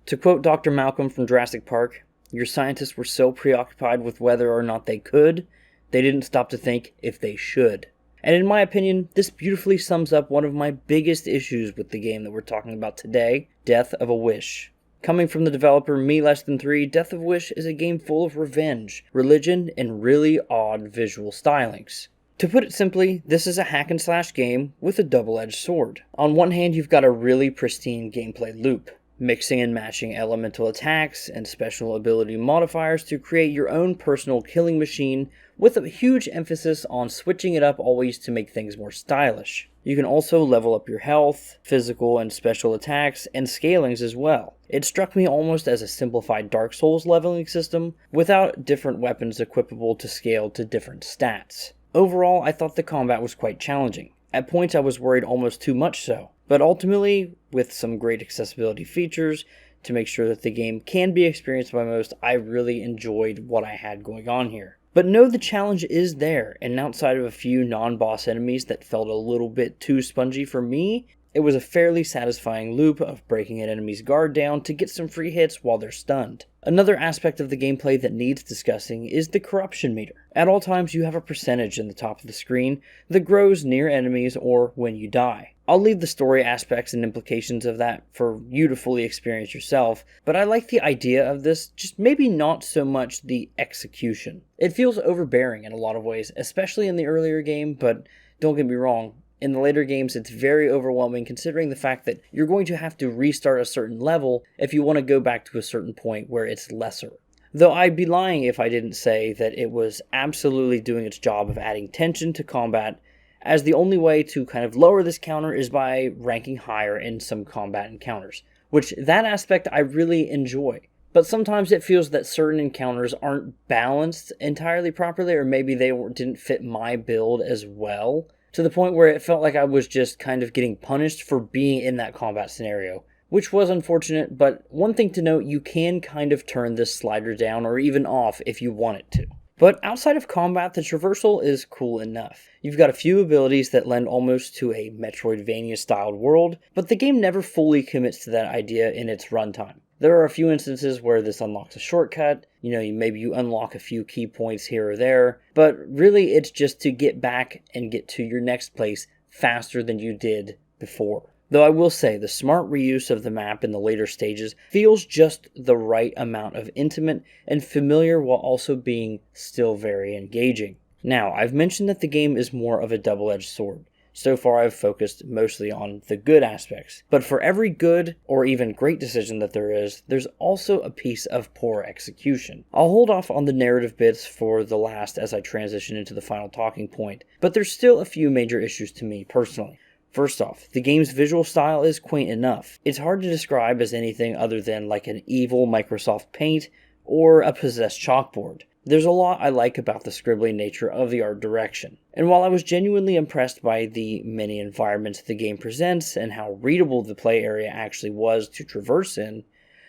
To quote Dr. Malcolm from Jurassic Park, your scientists were so preoccupied with whether or not they could, they didn't stop to think if they should. And in my opinion, this beautifully sums up one of my biggest issues with the game that we're talking about today, Death of a Wish. Coming from the developer Me Less Than 3, Death of a Wish is a game full of revenge, religion, and really odd visual stylings. To put it simply, this is a hack and slash game with a double-edged sword. On one hand, you've got a really pristine gameplay loop, mixing and matching elemental attacks and special ability modifiers to create your own personal killing machine, with a huge emphasis on switching it up always to make things more stylish. You can also level up your health, physical and special attacks, and scalings as well. It struck me almost as a simplified Dark Souls leveling system, without different weapons equipable to scale to different stats. Overall, I thought the combat was quite challenging. At points I was worried almost too much so, but ultimately, with some great accessibility features to make sure that the game can be experienced by most, I really enjoyed what I had going on here. But no, the challenge is there, and outside of a few non-boss enemies that felt a little bit too spongy for me, it was a fairly satisfying loop of breaking an enemy's guard down to get some free hits while they're stunned. Another aspect of the gameplay that needs discussing is the corruption meter. At all times you have a percentage in the top of the screen that grows near enemies or when you die. I'll leave the story aspects and implications of that for you to fully experience yourself, but I like the idea of this, just maybe not so much the execution. It feels overbearing in a lot of ways, especially in the earlier game, but don't get me wrong, in the later games it's very overwhelming considering the fact that you're going to have to restart a certain level if you want to go back to a certain point where it's lesser. Though I'd be lying if I didn't say that it was absolutely doing its job of adding tension to combat, as the only way to kind of lower this counter is by ranking higher in some combat encounters, which that aspect I really enjoy. But sometimes it feels that certain encounters aren't balanced entirely properly, or maybe they didn't fit my build as well, to the point where it felt like I was just kind of getting punished for being in that combat scenario, which was unfortunate. But one thing to note, you can kind of turn this slider down or even off if you want it to. But outside of combat, the traversal is cool enough. You've got a few abilities that lend almost to a Metroidvania-styled world, but the game never fully commits to that idea in its runtime. There are a few instances where this unlocks a shortcut, maybe you unlock a few key points here or there, but really it's just to get back and get to your next place faster than you did before. Though I will say, the smart reuse of the map in the later stages feels just the right amount of intimate and familiar while also being still very engaging. Now, I've mentioned that the game is more of a double-edged sword. So far I've focused mostly on the good aspects, but for every good or even great decision that there is, there's also a piece of poor execution. I'll hold off on the narrative bits for the last as I transition into the final talking point, but there's still a few major issues to me personally. First off, the game's visual style is quaint enough. It's hard to describe as anything other than like an evil Microsoft Paint or a possessed chalkboard. There's a lot I like about the scribbly nature of the art direction. And while I was genuinely impressed by the many environments the game presents and how readable the play area actually was to traverse in,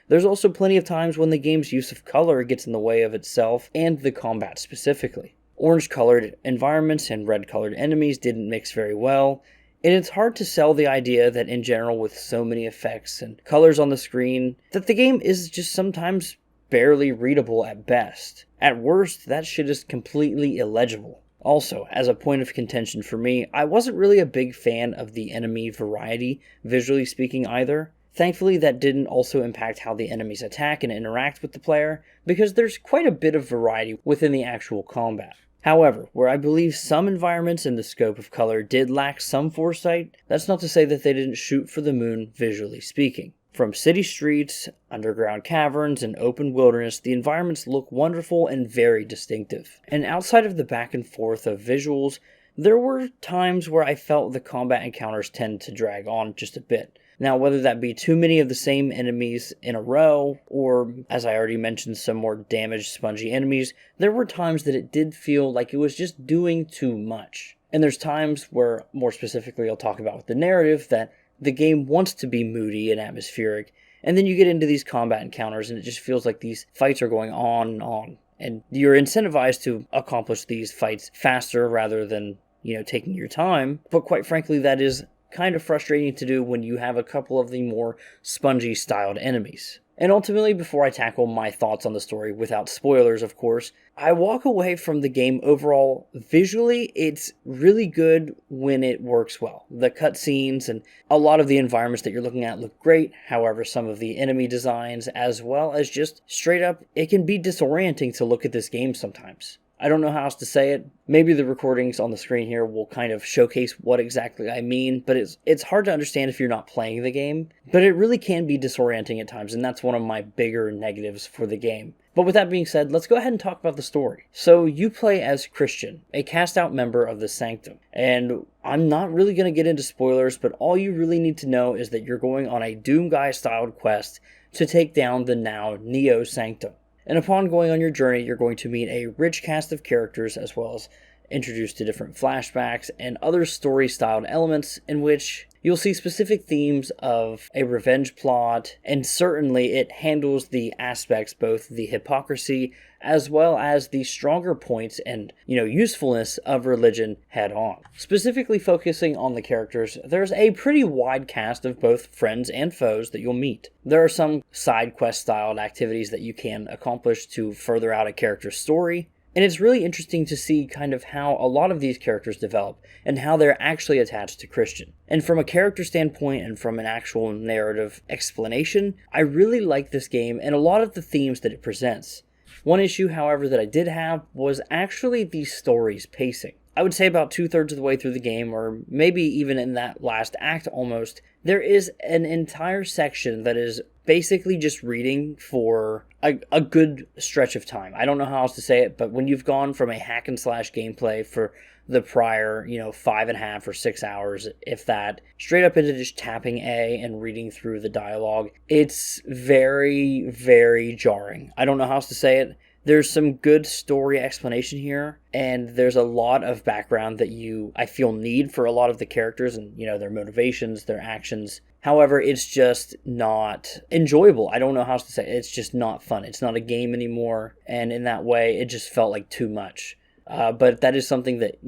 there's also plenty of times when the game's use of color gets in the way of itself and the combat specifically. Orange-colored environments and red-colored enemies didn't mix very well, and it's hard to sell the idea that in general with so many effects and colors on the screen, that the game is just sometimes barely readable at best. At worst, that shit is completely illegible. Also, as a point of contention for me, I wasn't really a big fan of the enemy variety, visually speaking either. Thankfully, that didn't also impact how the enemies attack and interact with the player, because there's quite a bit of variety within the actual combat. However, where I believe some environments in the scope of color did lack some foresight, that's not to say that they didn't shoot for the moon, visually speaking. From city streets, underground caverns, and open wilderness, the environments look wonderful and very distinctive. And outside of the back and forth of visuals, there were times where I felt the combat encounters tend to drag on just a bit. Now, whether that be too many of the same enemies in a row, or, as I already mentioned, some more damaged, spongy enemies, there were times that it did feel like it was just doing too much. And there's times where, more specifically I'll talk about with the narrative, that the game wants to be moody and atmospheric, and then you get into these combat encounters and it just feels like these fights are going on and on. And you're incentivized to accomplish these fights faster rather than, taking your time. But quite frankly, that is kind of frustrating to do when you have a couple of the more spongy styled enemies. And ultimately, before I tackle my thoughts on the story, without spoilers of course, I walk away from the game overall, visually, it's really good when it works well. The cutscenes and a lot of the environments that you're looking at look great, however some of the enemy designs, as well as just straight up, it can be disorienting to look at this game sometimes. I don't know how else to say it. Maybe the recordings on the screen here will kind of showcase what exactly I mean, but it's hard to understand if you're not playing the game. But it really can be disorienting at times, and that's one of my bigger negatives for the game. But with that being said, let's go ahead and talk about the story. So you play as Christian, a cast-out member of the Sanctum. And I'm not really going to get into spoilers, but all you really need to know is that you're going on a Doomguy-styled quest to take down the now Neo Sanctum. And upon going on your journey, you're going to meet a rich cast of characters as well as introduced to different flashbacks and other story-styled elements in which you'll see specific themes of a revenge plot, and certainly it handles the aspects, both the hypocrisy as well as the stronger points and, usefulness of religion head on. Specifically focusing on the characters, there's a pretty wide cast of both friends and foes that you'll meet. There are some side quest styled activities that you can accomplish to further out a character's story. And it's really interesting to see kind of how a lot of these characters develop and how they're actually attached to Christian. And from a character standpoint and from an actual narrative explanation, I really like this game and a lot of the themes that it presents. One issue, however, that I did have was actually the story's pacing. I would say about 2/3 of the way through the game, or maybe even in that last act almost, there is an entire section that is basically just reading for a good stretch of time. I don't know how else to say it, but when you've gone from a hack and slash gameplay for the prior, 5.5 or 6 hours, if that, straight up into just tapping A and reading through the dialogue, it's very, very jarring. I don't know how else to say it. There's some good story explanation here, and there's a lot of background that I feel need for a lot of the characters and, their motivations, their actions. However, it's just not enjoyable. I don't know how else to say it. It's just not fun. It's not a game anymore, and in that way, it just felt like too much. But that is something that,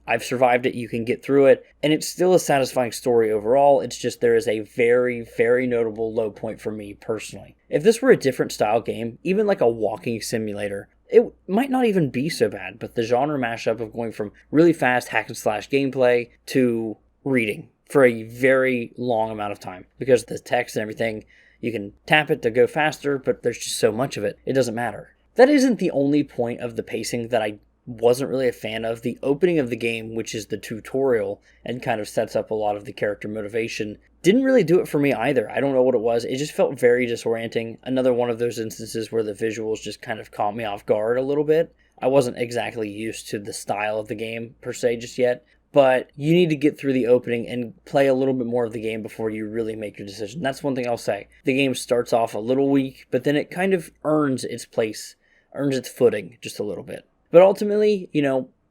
I've survived it, you can get through it, and it's still a satisfying story overall. It's just there is a very, very notable low point for me personally. If this were a different style game, even like a walking simulator, it might not even be so bad, but the genre mashup of going from really fast hack and slash gameplay to reading for a very long amount of time, because the text and everything, you can tap it to go faster, but there's just so much of it, it doesn't matter. That isn't the only point of the pacing that I wasn't really a fan of. The opening of the game, which is the tutorial and kind of sets up a lot of the character motivation, didn't really do it for me either. I don't know what it was. It just felt very disorienting. Another one of those instances where the visuals just kind of caught me off guard a little bit. I wasn't exactly used to the style of the game per se just yet, but you need to get through the opening and play a little bit more of the game before you really make your decision. That's one thing I'll say. The game starts off a little weak, but then it kind of earns its place, earns its footing just a little bit. But ultimately,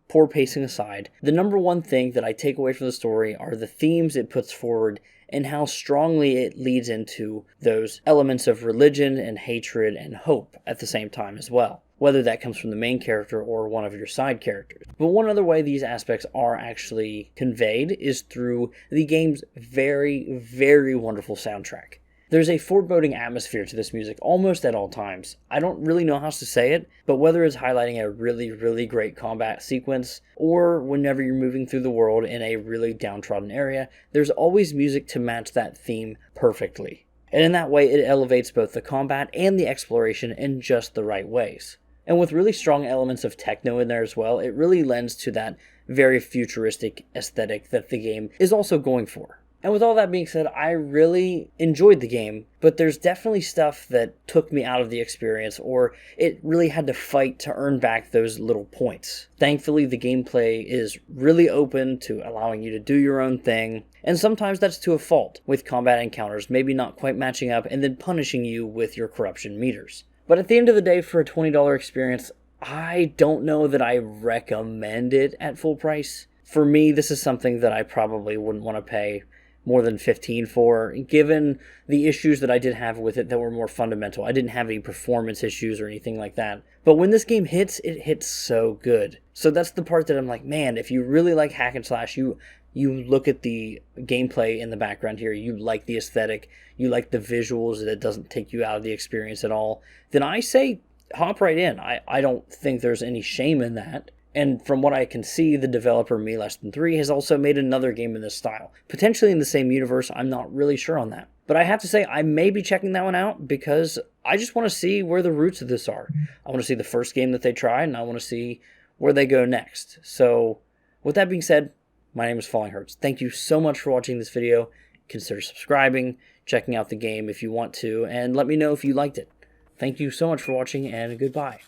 poor pacing aside, the number one thing that I take away from the story are the themes it puts forward and how strongly it leads into those elements of religion and hatred and hope at the same time as well, whether that comes from the main character or one of your side characters. But one other way these aspects are actually conveyed is through the game's very, very wonderful soundtrack. There's a foreboding atmosphere to this music almost at all times. I don't really know how else to say it, but whether it's highlighting a really, really great combat sequence, or whenever you're moving through the world in a really downtrodden area, there's always music to match that theme perfectly. And in that way, it elevates both the combat and the exploration in just the right ways. And with really strong elements of techno in there as well, it really lends to that very futuristic aesthetic that the game is also going for. And with all that being said, I really enjoyed the game, but there's definitely stuff that took me out of the experience, or it really had to fight to earn back those little points. Thankfully, the gameplay is really open to allowing you to do your own thing, and sometimes that's to a fault, with combat encounters maybe not quite matching up and then punishing you with your corruption meters. But at the end of the day, for a $20 experience, I don't know that I recommend it at full price. For me, this is something that I probably wouldn't want to pay more than $15 for, given the issues that I did have with it that were more fundamental. I didn't have any performance issues or anything like that. But when this game hits, it hits so good. So that's the part that I'm like, man, if you really like hack and slash, you you look at the gameplay in the background here, you like the aesthetic, you like the visuals, that it doesn't take you out of the experience at all, then I say hop right in. I don't think there's any shame in that. And from what I can see, the developer Me Less Than 3 has also made another game in this style. Potentially in the same universe, I'm not really sure on that. But I have to say, I may be checking that one out because I just want to see where the roots of this are. I want to see the first game that they try, and I want to see where they go next. So, with that being said, my name is Falling Hurts. Thank you so much for watching this video. Consider subscribing, checking out the game if you want to, and let me know if you liked it. Thank you so much for watching, and goodbye.